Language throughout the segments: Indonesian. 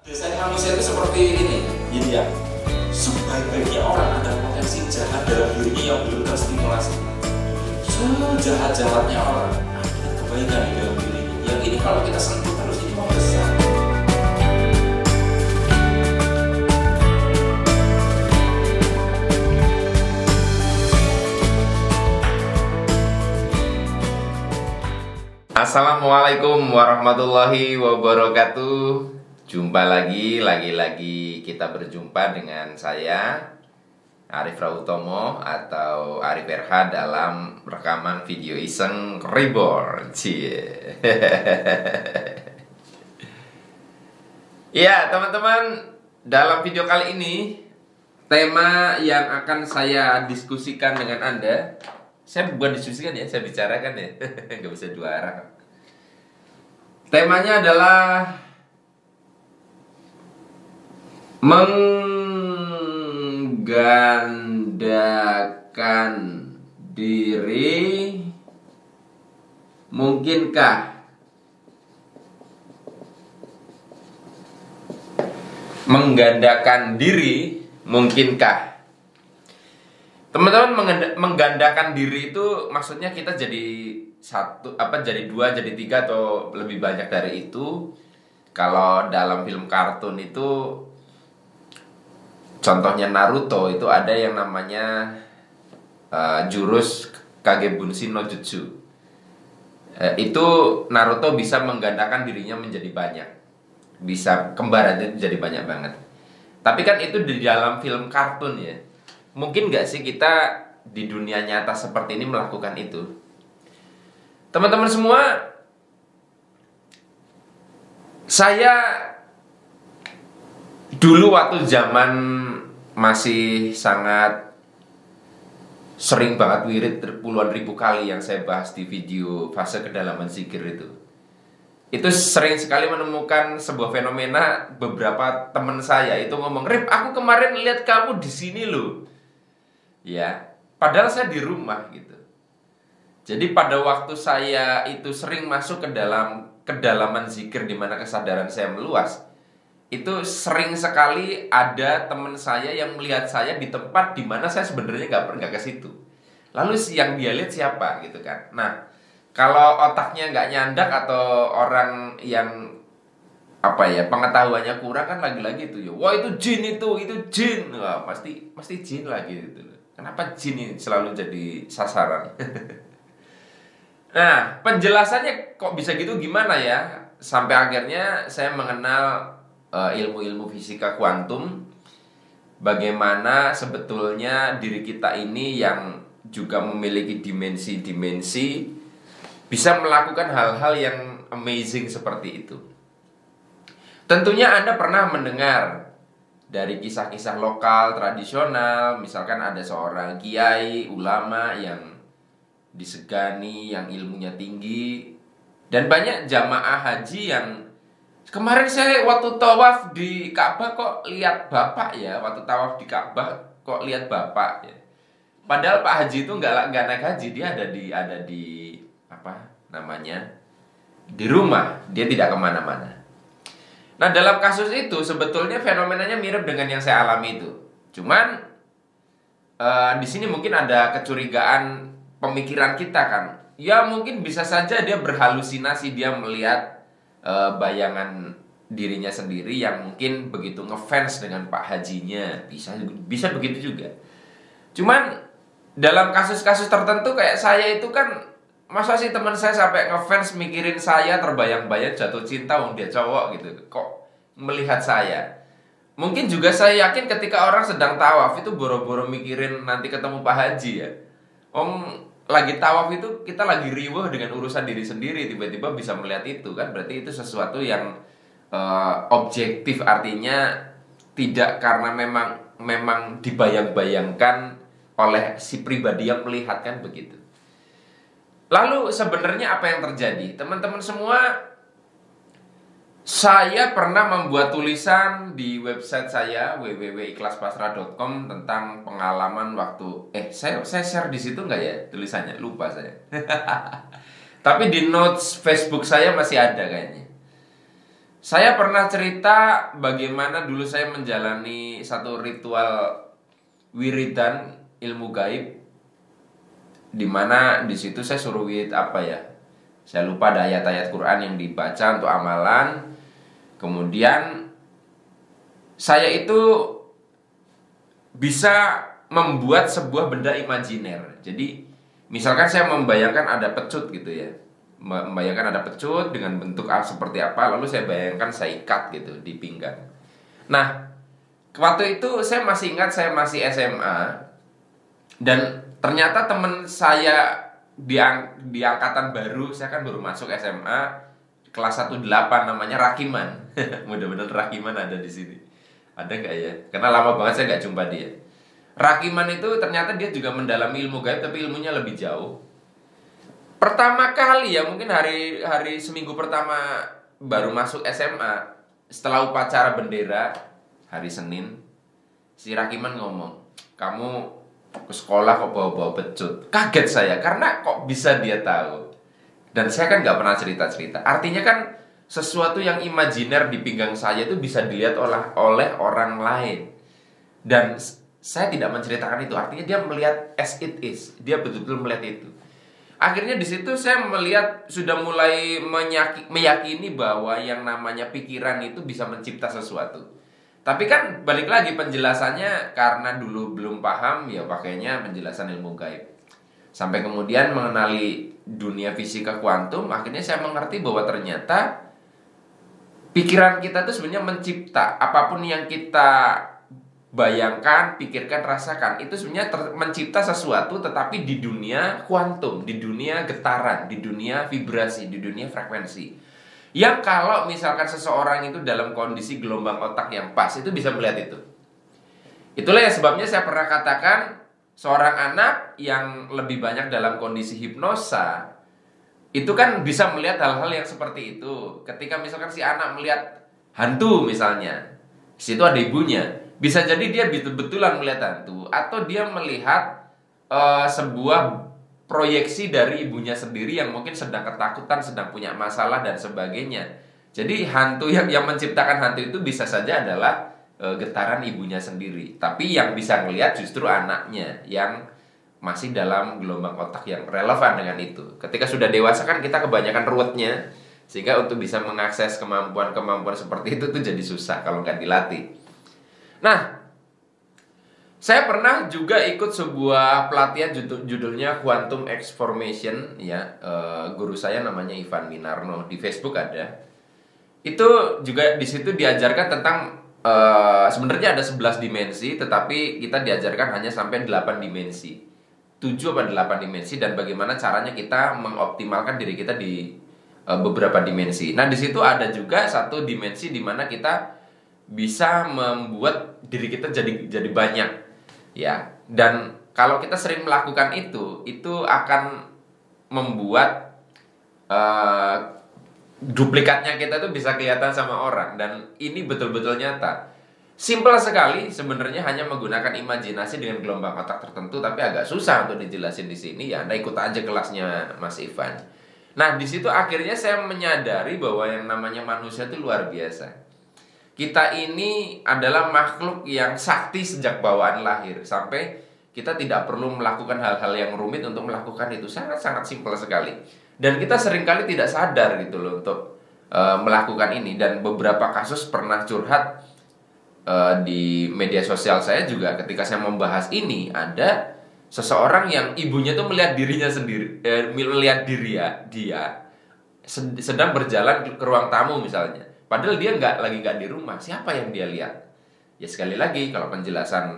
Biasanya manusia itu seperti ini, yin yang sebaik-baiknya orang ada potensi jahat dalam dirinya yang belum terstimulasi. Sejahat-jahatnya orang ada kebaikan di dalam dirinya. Yang ini kalau kita sentuh terus ini mau besar. Assalamualaikum warahmatullahi wabarakatuh. Jumpa lagi kita berjumpa dengan saya Arif Rautomo atau Arif RH dalam rekaman video iseng Reborn. Ya teman-teman, dalam video kali ini tema yang akan saya diskusikan dengan Anda, saya bukan diskusikan ya, saya bicarakan ya. Gak bisa dua arah. Temanya adalah menggandakan diri mungkinkah? Menggandakan diri mungkinkah? Teman-teman, menggandakan diri itu maksudnya kita jadi satu, jadi dua, jadi tiga, atau lebih banyak dari itu. Kalau dalam film kartun itu, contohnya Naruto, itu ada yang namanya jurus Kagebunshi no Jutsu. Itu Naruto bisa menggandakan dirinya menjadi banyak, bisa kembaran itu jadi banyak banget. Tapi kan itu di dalam film kartun ya. Mungkin gak sih kita di dunia nyata seperti ini melakukan itu? Teman-teman semua, saya dulu waktu zaman masih sangat sering banget wirid puluhan ribu kali yang saya bahas di video fase kedalaman zikir itu sering sekali menemukan sebuah fenomena. Beberapa teman saya itu ngomong, "Rip, aku kemarin lihat kamu di sini loh." Ya, padahal saya di rumah gitu. Jadi pada waktu saya itu sering masuk ke dalam kedalaman zikir di mana kesadaran saya meluas, itu sering sekali ada teman saya yang melihat saya di tempat di mana saya sebenarnya nggak ke situ. Lalu yang dia lihat siapa gitu kan? Nah, kalau otaknya nggak nyandak atau orang yang pengetahuannya kurang kan lagi-lagi itu ya, wah itu jin, itu jin, wah pasti jin lagi gitu. Kenapa jin ini selalu jadi sasaran? Nah, penjelasannya kok bisa gitu gimana ya? Sampai akhirnya saya mengenal ilmu-ilmu fisika kuantum. Bagaimana sebetulnya diri kita ini yang juga memiliki dimensi-dimensi bisa melakukan hal-hal yang amazing seperti itu. Tentunya Anda pernah mendengar dari kisah-kisah lokal tradisional, misalkan ada seorang kiai, ulama yang disegani, yang ilmunya tinggi, dan banyak jamaah haji yang kemarin saya waktu tawaf di Ka'bah kok lihat bapak ya, waktu tawaf di Ka'bah kok lihat bapak ya. Padahal Pak Haji itu nggak naik haji, dia ada di di rumah, dia tidak kemana-mana. Nah, dalam kasus itu sebetulnya fenomenanya mirip dengan yang saya alami itu. Cuman di sini mungkin ada kecurigaan pemikiran kita kan. Ya mungkin bisa saja dia berhalusinasi, dia melihat bayangan dirinya sendiri yang mungkin begitu ngefans dengan Pak Hajinya. Bisa begitu juga. Cuman dalam kasus-kasus tertentu kayak saya itu kan, masa sih teman saya sampai ngefans mikirin saya, terbayang-bayang jatuh cinta, dia cowok gitu. Kok melihat saya? Mungkin juga saya yakin ketika orang sedang tawaf itu boro-boro mikirin nanti ketemu Pak Haji ya. Lagi tawaf itu kita lagi riweuh dengan urusan diri sendiri, tiba-tiba bisa melihat itu kan, berarti itu sesuatu yang objektif, artinya tidak karena memang dibayang-bayangkan oleh si pribadi yang melihat kan begitu. Lalu sebenarnya apa yang terjadi? Teman-teman semua, saya pernah membuat tulisan di website saya www.ikhlaspasrah.com tentang pengalaman waktu saya share di situ nggak ya tulisannya? Lupa saya. Tapi di notes Facebook saya masih ada kayaknya. Saya pernah cerita bagaimana dulu saya menjalani satu ritual wiridan ilmu gaib, di mana di situ saya suruh wirid apa ya? Saya lupa, ada ayat-ayat Quran yang dibaca untuk amalan. Kemudian saya itu bisa membuat sebuah benda imajiner. Jadi misalkan saya membayangkan ada pecut gitu ya, membayangkan ada pecut dengan bentuk seperti apa, lalu saya bayangkan saya ikat gitu di pinggang. Nah, waktu itu saya masih ingat, saya masih SMA, dan ternyata teman saya di angkatan baru, saya kan baru masuk SMA kelas 18, namanya Rakiman. Mudah-mudahan Rakiman ada di sini. Ada nggak ya? Karena lama banget saya nggak jumpa dia. Rakiman itu ternyata dia juga mendalami ilmu gaib, tapi ilmunya lebih jauh. Pertama kali ya, mungkin hari seminggu pertama baru masuk SMA, setelah upacara bendera hari Senin, si Rakiman ngomong, "Kamu ke sekolah kok bawa-bawa pecut?" Kaget saya, karena kok bisa dia tahu. Dan saya kan nggak pernah cerita-cerita. Artinya kan sesuatu yang imajiner di pinggang saya itu bisa dilihat oleh orang lain. Dan saya tidak menceritakan itu. Artinya dia melihat as it is. Dia betul-betul melihat itu. Akhirnya di situ saya melihat, sudah mulai meyakini bahwa yang namanya pikiran itu bisa mencipta sesuatu. Tapi kan balik lagi penjelasannya, karena dulu belum paham, ya pakainya penjelasan ilmu gaib. Sampai kemudian mengenali dunia fisika kuantum, akhirnya saya mengerti bahwa ternyata pikiran kita itu sebenarnya mencipta. Apapun yang kita bayangkan, pikirkan, rasakan, itu sebenarnya mencipta sesuatu, tetapi di dunia kuantum, di dunia getaran, di dunia vibrasi, di dunia frekuensi. Yang kalau misalkan seseorang itu dalam kondisi gelombang otak yang pas, itu bisa melihat itu. Itulah yang sebabnya saya pernah katakan, seorang anak yang lebih banyak dalam kondisi hipnosa, itu kan bisa melihat hal-hal yang seperti itu. Ketika misalkan si anak melihat hantu misalnya, di situ ada ibunya, bisa jadi dia betul-betulan melihat hantu, atau dia melihat sebuah proyeksi dari ibunya sendiri yang mungkin sedang ketakutan, sedang punya masalah dan sebagainya. Jadi hantu yang menciptakan hantu itu bisa saja adalah getaran ibunya sendiri. Tapi yang bisa ngelihat justru anaknya yang masih dalam gelombang otak yang relevan dengan itu. Ketika sudah dewasa kan kita kebanyakan ruwetnya, sehingga untuk bisa mengakses kemampuan-kemampuan seperti itu tuh jadi susah kalau nggak dilatih. Nah, saya pernah juga ikut sebuah pelatihan judulnya Quantum X Formation ya. Guru saya namanya Ivan Minarno, di Facebook ada. Itu juga di situ diajarkan tentang sebenarnya ada 11 dimensi, tetapi kita diajarkan hanya sampai 8 dimensi. 7 atau 8 dimensi, dan bagaimana caranya kita mengoptimalkan diri kita di beberapa dimensi. Nah, di situ ada juga satu dimensi di mana kita bisa membuat diri kita jadi banyak. Ya, dan kalau kita sering melakukan itu akan membuat duplikatnya kita tuh bisa kelihatan sama orang, dan ini betul-betul nyata. Simpel sekali sebenarnya, hanya menggunakan imajinasi dengan gelombang otak tertentu, tapi agak susah untuk dijelasin di sini ya. Anda ikut aja kelasnya Mas Ivan. Nah, di situ akhirnya saya menyadari bahwa yang namanya manusia itu luar biasa. Kita ini adalah makhluk yang sakti sejak bawaan lahir, sampai kita tidak perlu melakukan hal-hal yang rumit untuk melakukan itu. Sangat-sangat simpel sekali. Dan kita seringkali tidak sadar gitu loh untuk melakukan ini. Dan beberapa kasus pernah curhat di media sosial saya juga, ketika saya membahas ini, ada seseorang yang ibunya tuh melihat dirinya sendiri, melihat dia sedang berjalan ke ruang tamu misalnya, padahal dia nggak di rumah. Siapa yang dia lihat? Ya sekali lagi, kalau penjelasan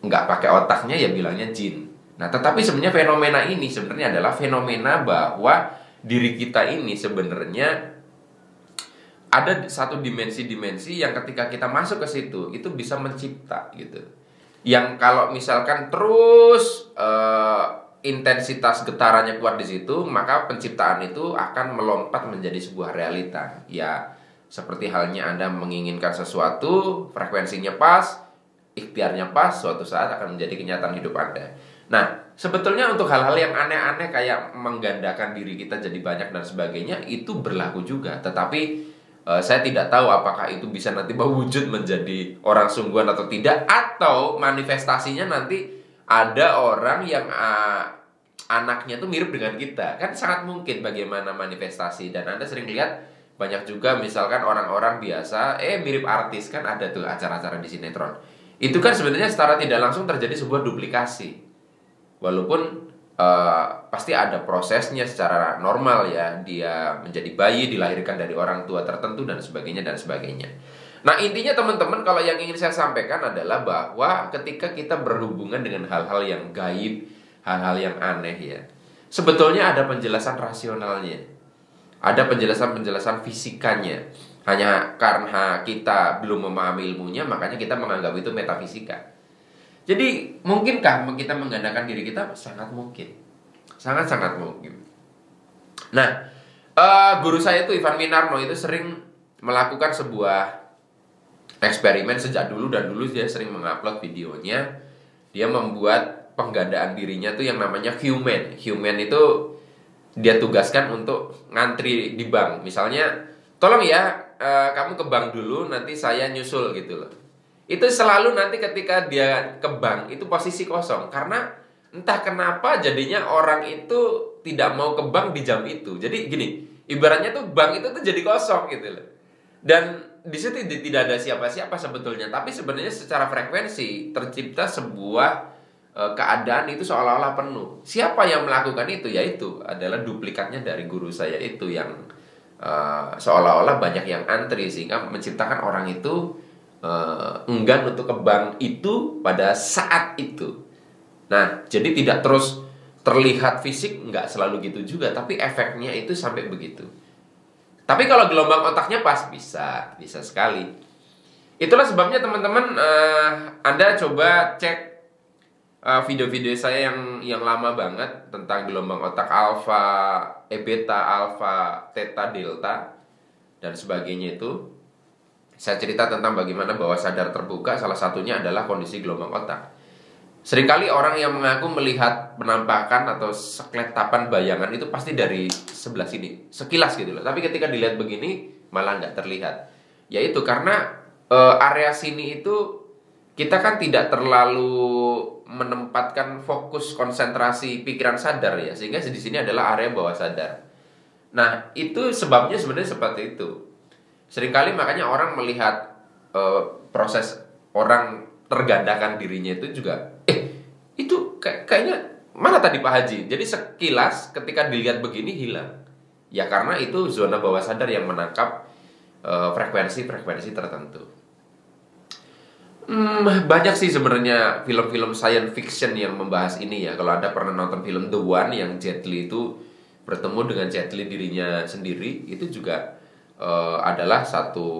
nggak pakai otaknya ya bilangnya jin. Nah, tetapi sebenarnya fenomena ini sebenarnya adalah fenomena bahwa diri kita ini sebenarnya ada satu dimensi-dimensi yang ketika kita masuk ke situ, itu bisa mencipta gitu. Yang kalau misalkan terus intensitas getarannya kuat di situ, maka penciptaan itu akan melompat menjadi sebuah realita. Ya, seperti halnya Anda menginginkan sesuatu, frekuensinya pas, ikhtiarnya pas, suatu saat akan menjadi kenyataan hidup Anda. Nah, sebetulnya untuk hal-hal yang aneh-aneh kayak menggandakan diri kita jadi banyak dan sebagainya itu berlaku juga. Tetapi saya tidak tahu apakah itu bisa nanti mewujud menjadi orang sungguhan atau tidak, atau manifestasinya nanti ada orang yang anaknya tuh mirip dengan kita. Kan sangat mungkin bagaimana manifestasi. Dan Anda sering lihat banyak juga misalkan orang-orang biasa mirip artis, kan ada tuh acara-acara di sinetron. Itu kan sebenarnya secara tidak langsung terjadi sebuah duplikasi. Walaupun pasti ada prosesnya secara normal ya. Dia menjadi bayi, dilahirkan dari orang tua tertentu dan sebagainya dan sebagainya. Nah, intinya teman-teman, kalau yang ingin saya sampaikan adalah bahwa ketika kita berhubungan dengan hal-hal yang gaib, hal-hal yang aneh ya, sebetulnya ada penjelasan rasionalnya. Ada penjelasan-penjelasan fisikanya. Hanya karena kita belum memahami ilmunya, makanya kita menganggap itu metafisika. Jadi, mungkinkah kita menggandakan diri kita? Sangat mungkin. Sangat-sangat mungkin. Nah, guru saya itu Ivan Winarno itu sering melakukan sebuah eksperimen sejak dulu, dan dulu dia sering mengupload videonya. Dia membuat penggandaan dirinya tuh yang namanya human. Human itu dia tugaskan untuk ngantri di bank. Misalnya, tolong ya, kamu ke bank dulu, nanti saya nyusul gitu loh. Itu selalu nanti ketika dia ke bank, itu posisi kosong. Karena entah kenapa jadinya orang itu tidak mau ke bank di jam itu. Jadi gini, ibaratnya tuh bank itu tuh jadi kosong gitu loh. Dan di situ tidak ada siapa-siapa sebetulnya. Tapi sebenarnya secara frekuensi tercipta sebuah keadaan itu seolah-olah penuh. Siapa yang melakukan itu? Yaitu adalah duplikatnya dari guru saya itu yang seolah-olah banyak yang antri, sehingga menciptakan orang itu enggan untuk ke bank itu pada saat itu. Nah, jadi tidak terus terlihat fisik, nggak selalu gitu juga, tapi efeknya itu sampai begitu. Tapi kalau gelombang otaknya pas, bisa sekali. Itulah sebabnya teman-teman, Anda coba cek video-video saya yang lama banget tentang gelombang otak alfa, beta, alfa, theta, delta dan sebagainya itu. Saya cerita tentang bagaimana bawah sadar terbuka, salah satunya adalah kondisi gelombang otak. Seringkali orang yang mengaku melihat penampakan atau sekeletapan bayangan itu pasti dari sebelah sini, sekilas gitu loh. Tapi ketika dilihat begini malah nggak terlihat. Yaitu karena area sini itu kita kan tidak terlalu menempatkan fokus konsentrasi pikiran sadar ya, sehingga di sini adalah area bawah sadar. Nah, itu sebabnya sebenarnya seperti itu. Seringkali makanya orang melihat proses orang tergandakan dirinya itu juga, itu kayaknya mana tadi Pak Haji? Jadi sekilas ketika dilihat begini hilang. Ya karena itu zona bawah sadar yang menangkap frekuensi-frekuensi tertentu. Banyak sih sebenarnya film-film science fiction yang membahas ini ya. Kalau Anda pernah nonton film The One yang Jet Li itu bertemu dengan Jet Li dirinya sendiri, itu juga adalah satu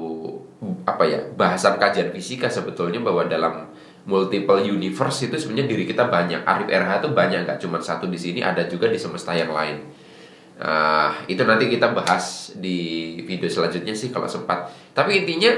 bahasan kajian fisika sebetulnya, bahwa dalam multiple universe itu sebenarnya diri kita banyak. Arif RH itu banyak, nggak cuma satu di sini, ada juga di semesta yang lain. Itu nanti kita bahas di video selanjutnya sih kalau sempat. Tapi intinya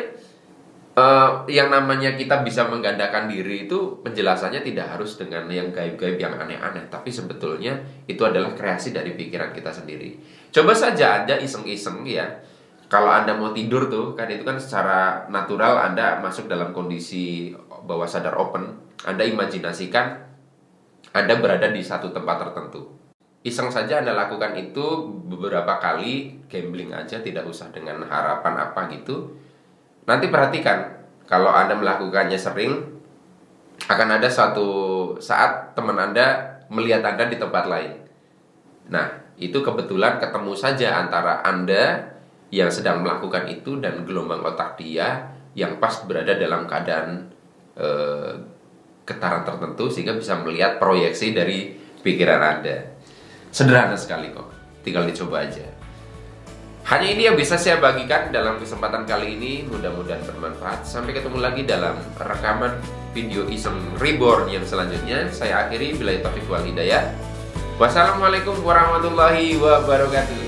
yang namanya kita bisa menggandakan diri itu penjelasannya tidak harus dengan yang gaib-gaib yang aneh-aneh, tapi sebetulnya itu adalah kreasi dari pikiran kita sendiri. Coba saja Anda iseng-iseng ya, kalau Anda mau tidur tuh kan, itu kan secara natural Anda masuk dalam kondisi bawah sadar open. Anda imajinasikan Anda berada di satu tempat tertentu. Iseng saja Anda lakukan itu beberapa kali, gambling aja, tidak usah dengan harapan apa gitu. Nanti perhatikan, kalau Anda melakukannya sering, akan ada suatu saat teman Anda melihat Anda di tempat lain. Nah, itu kebetulan ketemu saja antara Anda yang sedang melakukan itu dan gelombang otak dia yang pas berada dalam keadaan getaran tertentu, sehingga bisa melihat proyeksi dari pikiran Anda. Sederhana sekali kok, tinggal dicoba aja. Hanya ini yang bisa saya bagikan dalam kesempatan kali ini, mudah-mudahan bermanfaat. Sampai ketemu lagi dalam rekaman video iseng reborn yang selanjutnya. Saya akhiri, billahi taufiq wal hidayah. Wassalamualaikum warahmatullahi wabarakatuh.